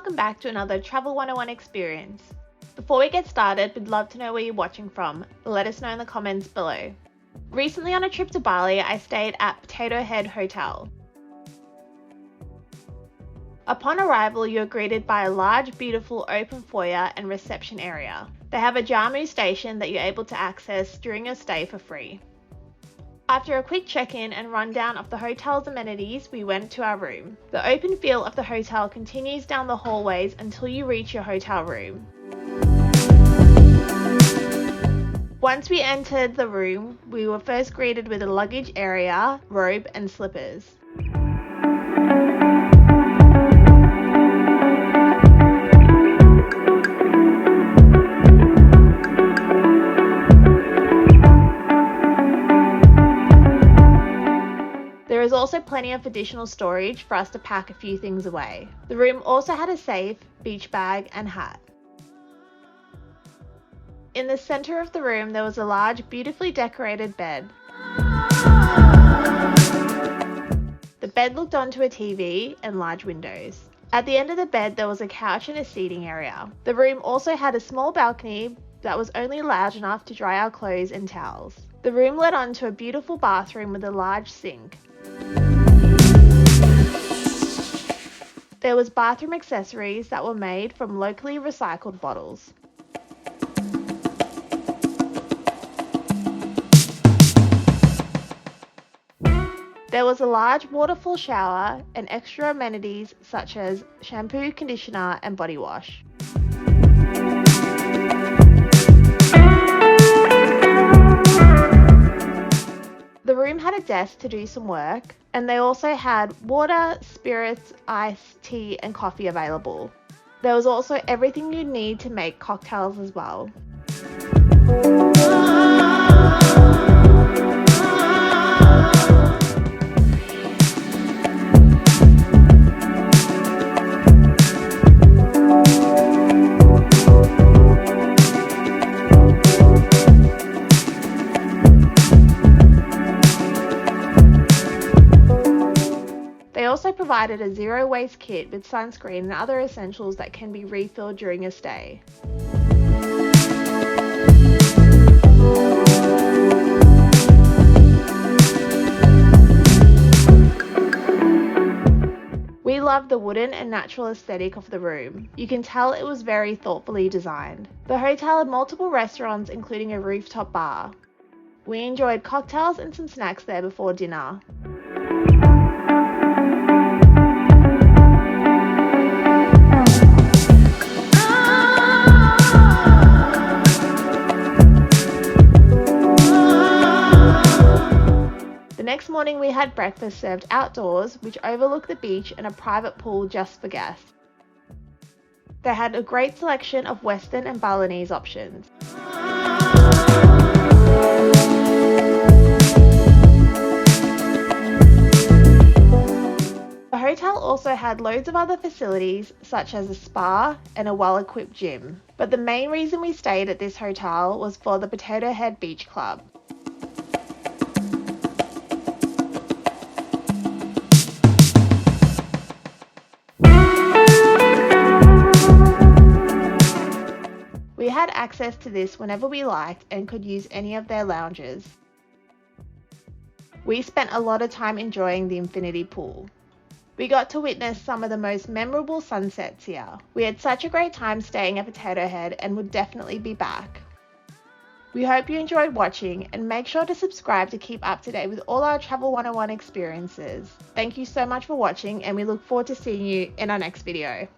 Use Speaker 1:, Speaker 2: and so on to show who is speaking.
Speaker 1: welcome back to another Travel 101 experience. Before we get started, we'd love to know where you're watching from. Let us know in the comments below. Recently on a trip to Bali, I stayed at Potato Head Hotel. Upon arrival, you are greeted by a large, beautiful open foyer and reception area. They have a Jamu station that you're able to access during your stay for free. After a quick check-in and rundown of the hotel's amenities, we went to our room. The open feel of the hotel continues down the hallways until you reach your hotel room. Once we entered the room, we were first greeted with a luggage area, robe and slippers. There is also plenty of additional storage for us to pack a few things away. The room also had a safe, beach bag and hat. In the center of the room there was a large, beautifully decorated bed. The bed looked onto a TV and large windows. At the end of the bed there was a couch and a seating area. The room also had a small balcony that was only large enough to dry our clothes and towels. The room led on to a beautiful bathroom with a large sink. There was bathroom accessories that were made from locally recycled bottles. There was a large waterfall shower and extra amenities such as shampoo, conditioner and body wash. The room had a desk to do some work, and they also had water, spirits, iced tea and coffee available. There was also everything you need to make cocktails as well. Also provided a zero waste kit with sunscreen and other essentials that can be refilled during your stay. We loved the wooden and natural aesthetic of the room. You can tell it was very thoughtfully designed. The hotel had multiple restaurants including a rooftop bar. We enjoyed cocktails and some snacks there before dinner. Next morning we had breakfast served outdoors, which overlooked the beach and a private pool just for guests. They had a great selection of Western and Balinese options. The hotel also had loads of other facilities such as a spa and a well-equipped gym, but the main reason we stayed at this hotel was for the Potato Head Beach Club. We had access to this whenever we liked and could use any of their lounges. We spent a lot of time enjoying the infinity pool. We got to witness some of the most memorable sunsets here. We had such a great time staying at Potato Head and would definitely be back. We hope you enjoyed watching and make sure to subscribe to keep up to date with all our Travel 101 experiences. Thank you so much for watching and we look forward to seeing you in our next video.